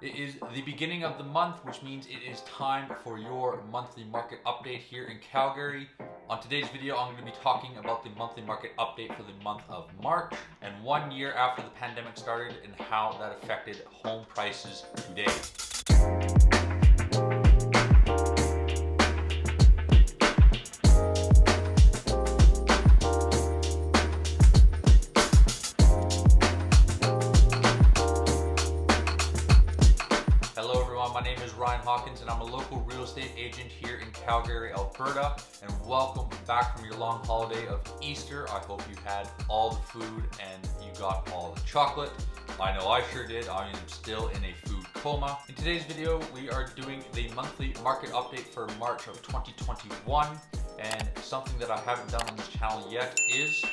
It is the beginning of the month, which means it is time for your monthly market update here in Calgary. On today's video, I'm going to be talking about the monthly market update for the month of March and 1 year after the pandemic started and how that affected home prices today. Hello everyone, my name is Ryan Hawkins and I'm a local real estate agent here in Calgary, Alberta, and welcome back from your long holiday of Easter. I hope you had all the food and you got all the chocolate. I know I sure did. I am still in a food coma. In today's video, we are doing the monthly market update for March of 2021, and something that I haven't done on this channel yet is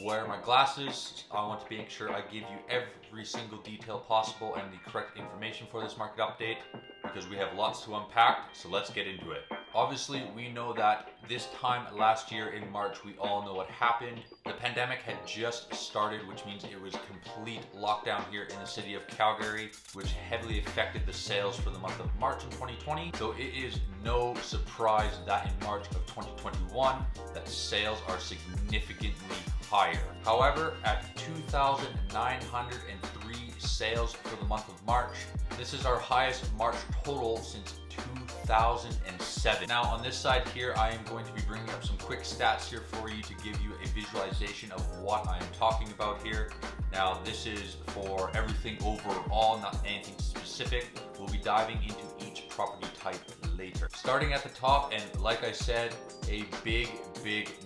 wear my glasses. I want to make sure I give you every single detail possible and the correct information for this market update because we have lots to unpack, so let's get into it. Obviously, we know that this time last year in March, we all know what happened. The pandemic had just started, which means it was complete lockdown here in the city of Calgary, which heavily affected the sales for the month of March in 2020. So it is no surprise that in March of 2021, that sales are significantly higher. However, at 2,903 sales for the month of March, this is our highest March total since 2007. Now on this side here, I am going to be bringing up some quick stats here for you to give you a visualization of what I am talking about here. Now this is for everything overall, not anything specific. We'll be diving into each property type later. Starting at the top, and like I said, a big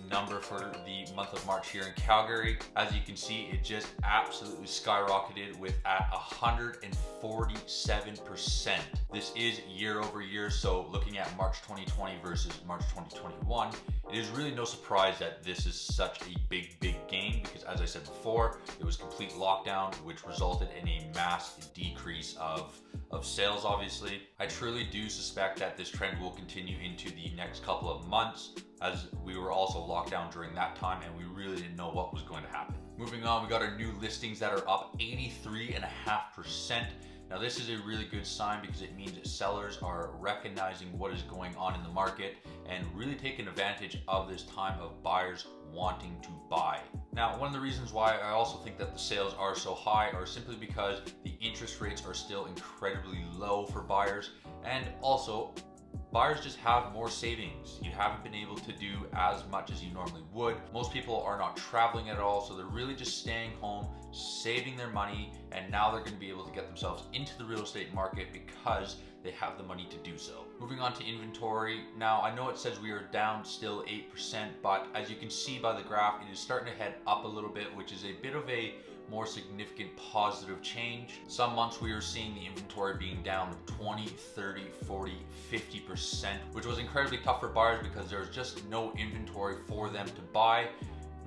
number for the month of March here in Calgary. As you can see, it just absolutely skyrocketed with at 147%. This is year over year, so looking at March 2020 versus March 2021, it is really no surprise that this is such a big gain because, as I said before, it was complete lockdown, which resulted in a mass decrease of sales. Obviously, I truly do suspect that this trend will continue into the next couple of months, as we were also locked down during that time and we really didn't know what was going to happen. Moving on, we got our new listings that are up 83.5%. Now this is a really good sign because it means that sellers are recognizing what is going on in the market and really taking advantage of this time of buyers wanting to buy. Now, one of the reasons why I also think that the sales are so high are simply because the interest rates are still incredibly low for buyers, and also buyers just have more savings. You haven't been able to do as much as you normally would. Most people are not traveling at all, so they're really just staying home, saving their money, and now they're going to be able to get themselves into the real estate market because they have the money to do so. Moving on to inventory. Now, I know it says we are down still 8%, but as you can see by the graph, it is starting to head up a little bit, which is a bit of a more significant positive change. Some months we were seeing the inventory being down 20, 30, 40, 50%, which was incredibly tough for buyers because there's just no inventory for them to buy.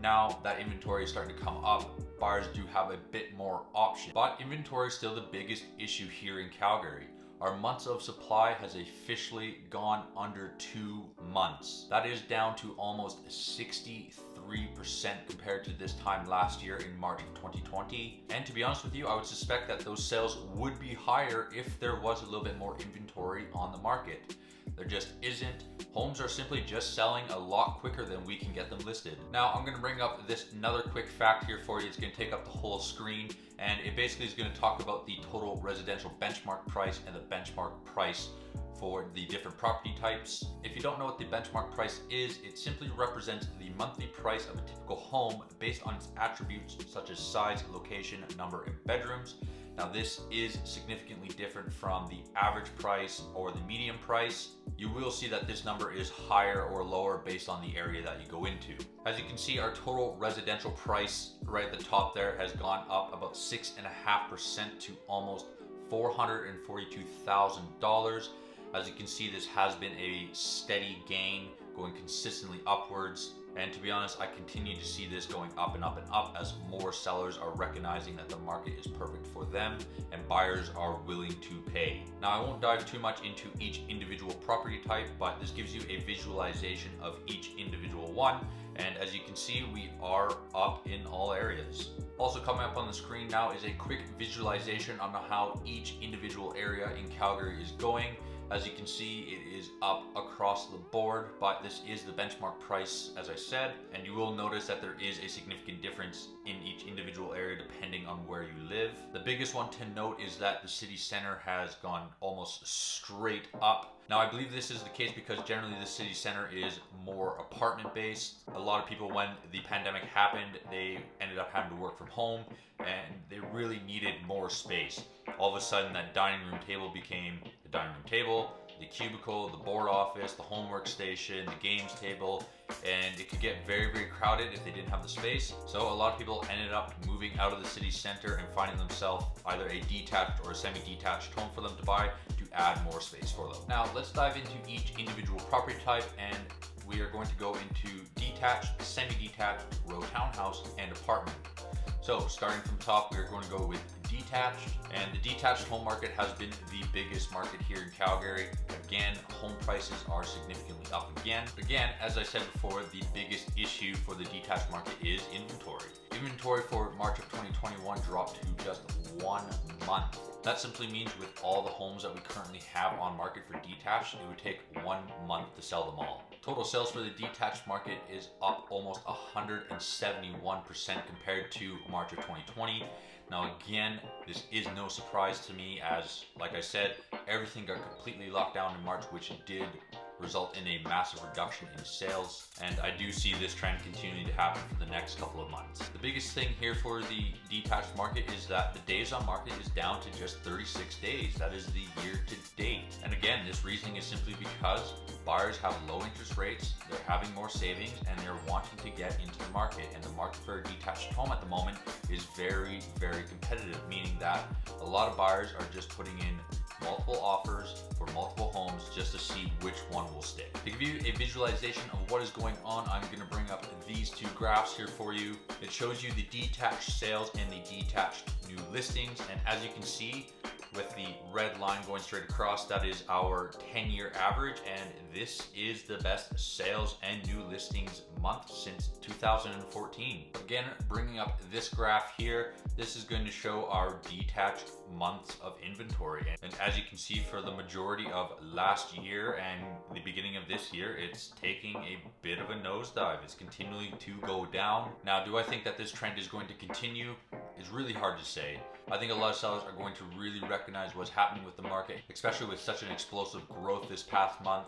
Now that inventory is starting to come up, buyers do have a bit more option, but inventory is still the biggest issue here in Calgary. Our months of supply has officially gone under 2 months. That is down to almost 63% compared to this time last year in March of 2020. And to be honest with you, I would suspect that those sales would be higher if there was a little bit more inventory on the market. There just isn't. Homes are simply just selling a lot quicker than we can get them listed. Now, I'm going to bring up another quick fact here for you. It's going to take up the whole screen, and it basically is going to talk about the total residential benchmark price and the benchmark price for the different property types. If you don't know what the benchmark price is, it simply represents the monthly price of a typical home based on its attributes such as size, location, number, and bedrooms. Now this is significantly different from the average price or the median price. You will see that this number is higher or lower based on the area that you go into. As you can see, our total residential price right at the top there has gone up about 6.5% to almost $442,000. As you can see, this has been a steady gain going consistently upwards. And to be honest, I continue to see this going up and up and up as more sellers are recognizing that the market is perfect for them and buyers are willing to pay. Now, I won't dive too much into each individual property type, but this gives you a visualization of each individual one. And as you can see, we are up in all areas. Also coming up on the screen now is a quick visualization on how each individual area in Calgary is going. As you can see, it is up across the board, but this is the benchmark price, as I said, and you will notice that there is a significant difference in each individual area depending on where you live. The biggest one to note is that the city center has gone almost straight up. Now, I believe this is the case because generally the city center is more apartment based. A lot of people, when the pandemic happened, they ended up having to work from home and they really needed more space. All of a sudden, that dining room table became the dining room table, the cubicle, the board office, the homework station, the games table, and it could get very, very crowded if they didn't have the space. So a lot of people ended up moving out of the city center and finding themselves either a detached or a semi-detached home for them to buy to add more space for them. Now let's dive into each individual property type, and we are going to go into detached, semi-detached, row townhouse, and apartment. So starting from top, we're going to go with detached, and the detached home market has been the biggest market here in Calgary. Again, home prices are significantly up again. Again, as I said before, the biggest issue for the detached market is inventory. Inventory for March of 2021 dropped to just 1 month. That simply means with all the homes that we currently have on market for detached, it would take 1 month to sell them all. Total sales for the detached market is up almost 171% compared to March of 2020. Now again, this is no surprise to me as, like I said, everything got completely locked down in March, which did result in a massive reduction in sales, and I do see this trend continuing to happen for the next couple of months. The biggest thing here for the detached market is that the days on market is down to just 36 days. That is the year to date. And again, this reasoning is simply because buyers have low interest rates, they're having more savings, and they're wanting to get into the market. And the market for a detached home at the moment is very, very competitive, meaning that a lot of buyers are just putting in multiple offers for multiple homes just to see which one will stick. To give you a visualization of what is going on, I'm going to bring up these two graphs here for you. It shows you the detached sales and the detached new listings, and as you can see, with the red line going straight across, that is our 10-year average, and this is the best sales and new listings month since 2014. Again, bringing up this graph here, this is going to show our detached months of inventory, and as you can see, for the majority of last year and the beginning of this year, it's taking a bit of a nosedive. It's continuing to go down. Now, do I think that this trend is going to continue? It's really hard to say. I think a lot of sellers are going to really recognize what's happening with the market, especially with such an explosive growth this past month.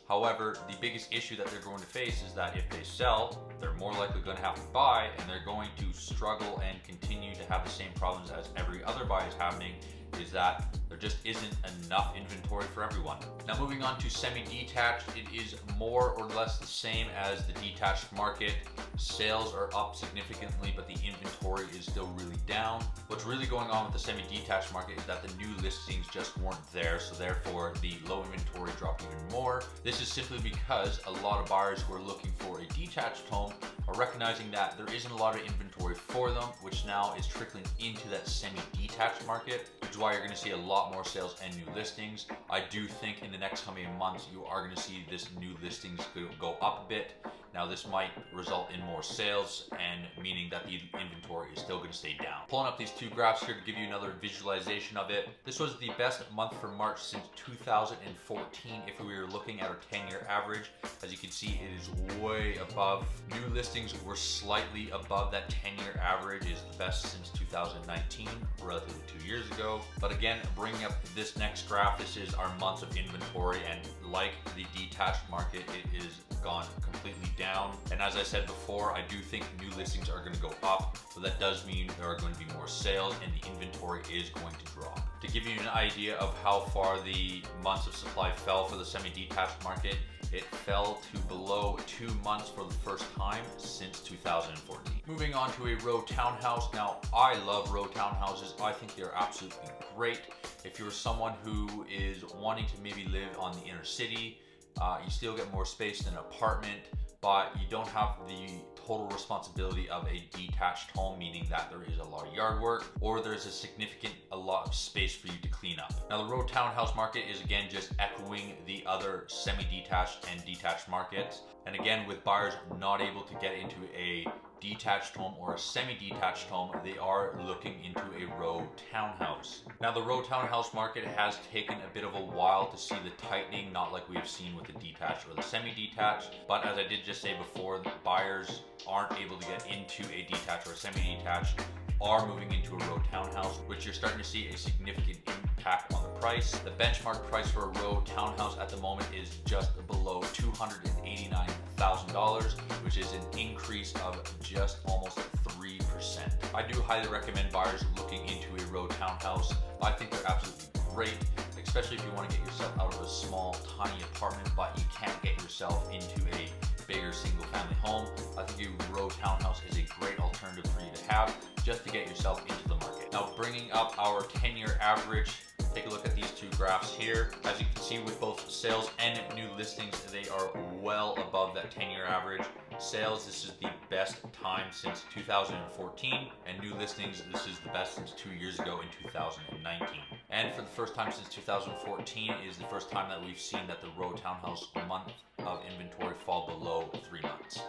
However, the biggest issue that they're going to face is that if they sell, they're more likely going to have to buy, and they're going to struggle and continue to have the same problems as every other buy is happening, is that there just isn't enough inventory for everyone. Now moving on to semi-detached, it is more or less the same as the detached market. Sales are up significantly, but the inventory is still really down. What's really going on with the semi-detached market is that the new listings just weren't there, so therefore the low inventory dropped even more. This is simply because a lot of buyers who are looking for a detached home are recognizing that there isn't a lot of inventory for them, which now is trickling into that semi-detached market, which is why you're going to see a lot more sales and new listings. I do think in the next coming months you are going to see this new listings go up a bit. Now this might result in more sales, and meaning that the inventory is still going to stay down. Pulling up these two graphs here to give you another visualization of it. This was the best month for March since 2014 if we were looking at our 10-year average. As you can see, it is way above. New listings were slightly above that 10-year average, is the best since 2019, relatively 2 years ago. But again, bringing up this next graph, this is our months of inventory, and like the detached market, it is gone completely down. And as I said before, I do think new listings are going to go up, so that does mean there are going to be more sales and the inventory is going to drop. To give you an idea of how far the months of supply fell for the semi-detached market, it fell to below 2 months for the first time since 2014. Moving on to a row townhouse. Now, I love row townhouses. I think they're absolutely great. If you're someone who is wanting to maybe live on the inner city, you still get more space than an apartment, but you don't have the total responsibility of a detached home, meaning that there is a lot of yard work or there's a lot of space for you to clean up. Now the row townhouse market is again just echoing the other semi-detached and detached markets. And again, with buyers not able to get into a detached home or a semi-detached home, they are looking into a row townhouse. Now the row townhouse market has taken a bit of a while to see the tightening, not like we've seen with the detached or the semi-detached, but as I did just say before, the buyers aren't able to get into a detached or a semi-detached are moving into a row townhouse, which you're starting to see a significant impact on the price. The benchmark price for a row townhouse at the moment is just below $289,000, which is an increase of just almost 3%. I do highly recommend buyers looking into a row townhouse. I think they're absolutely great, especially if you want to get yourself out of a small, tiny apartment, but you can't get yourself into a bigger single family home. I think a row townhouse is a great alternative for you to have just to get yourself into the market. Now bringing up our 10-year average, take a look at these two graphs here. As you can see, with both sales and new listings, they are well above that 10-year average. Sales, this is the best time since 2014, and new listings, this is the best since 2 years ago in 2019. And for the first time since 2014 is the first time that we've seen that the row townhouse month of inventory fall below 3 months.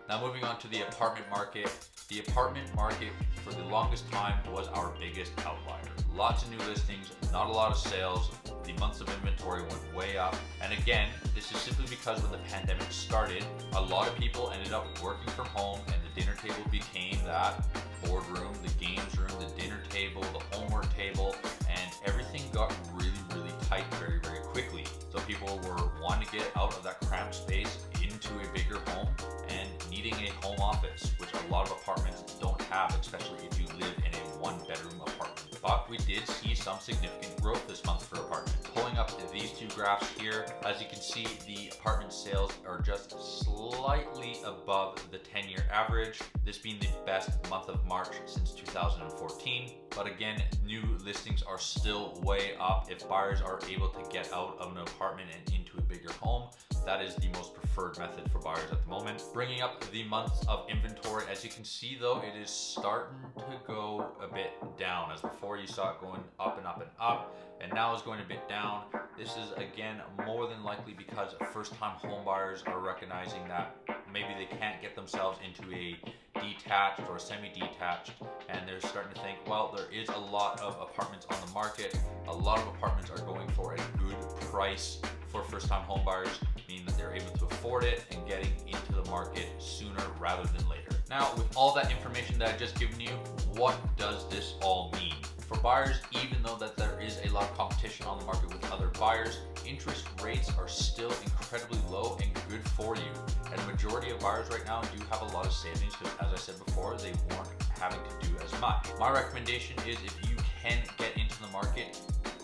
Now moving on to the apartment market. The apartment market for the longest time was our biggest outlier. Lots of new listings, not a lot of sales. The months of inventory went way up. And again, this is simply because when the pandemic started, a lot of people ended up working from home and the dinner table became that boardroom, the games room, the dinner table, the homework table, and everything got really, really tight very, very quickly. So people were wanting to get out of that cramped space into a bigger home and needing a home office, which a lot of apartments don't have, especially if you live in a one-bedroom apartment. But we did see some significant growth this month for apartments. Pulling up these two graphs here, as you can see, the apartment sales are just slightly above the 10-year average, this being the best month of March since 2014. But again, new listings are still way up. If buyers are able to get out of an apartment and into a bigger home, that is the most preferred method for buyers at the moment. Bringing up the months of inventory, as you can see though, it is starting to go a bit down. As before you saw it going up and up and up, and now it's going a bit down. This is again more than likely because first-time home buyers are recognizing that maybe they can't get themselves into a detached or semi-detached, and they're starting to think, well, there is a lot of apartments on the market. A lot of apartments are going for a good price for first-time home buyers, meaning that they're able to afford it and getting into the market sooner rather than later. Now, with all that information that I've just given you, what does this all mean? For buyers, even though that there is a lot of competition on the market with other buyers, interest rates are still incredibly low and good for you. And the majority of buyers right now do have a lot of savings because, as I said before, they weren't having to do as much. My recommendation is if you can get into the market,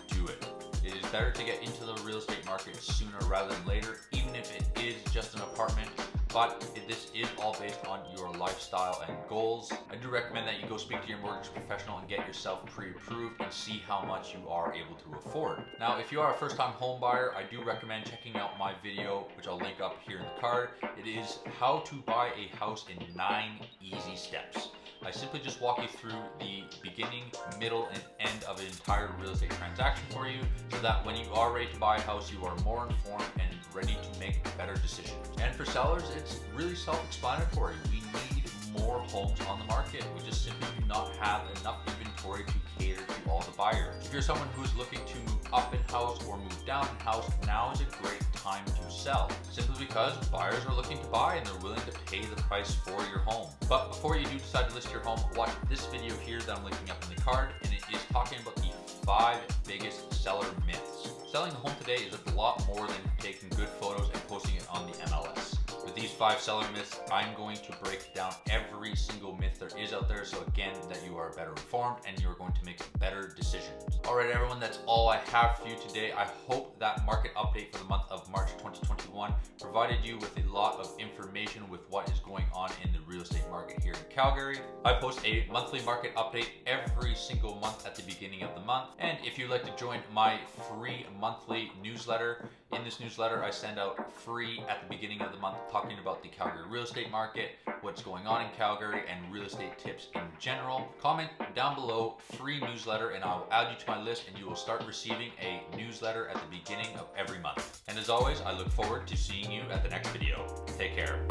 do it. It is better to get into the real estate market sooner rather than later, even if it is just an apartment. But this is all based on your lifestyle and goals. I do recommend that you go speak to your mortgage professional and get yourself pre-approved and see how much you are able to afford. Now, if you are a first-time home buyer, I do recommend checking out my video, which I'll link up here in the card. It is how to buy a house in 9 easy steps. I simply just walk you through the beginning, middle, and end of an entire real estate transaction for you, so that when you are ready to buy a house, you are more informed and ready to make better decisions. And for sellers, it's really self-explanatory. We need more homes on the market. We just simply do not have enough inventory to cater to all the buyers. If you're someone who's looking to move up in house or move down in house, now is a great time to sell, simply because buyers are looking to buy and they're willing to pay the price for your home. But before you do decide to list your home, watch this video here that I'm linking up in the card, and it is talking about the 5 biggest seller myths. Selling a home today is a lot more than taking good photos and posting it on the MLS. With these 5 seller myths, I'm going to break down every single myth there is out there, so again, that you are better informed and you're going to make better decisions. Alright everyone, that's all I have for you today. I hope that market update for the month of March 2021 provided you with a lot of information with what is going on in the real estate market here in Calgary. I post a monthly market update every single month at the beginning of the month, and if you'd like to join my free monthly newsletter, In this newsletter, I send out free at the beginning of the month talking about the Calgary real estate market, what's going on in Calgary, and real estate tips in general. Comment down below, free newsletter, and I'll add you to my list and you will start receiving a newsletter at the beginning of every month. And as always, I look forward to seeing you at the next video. Take care.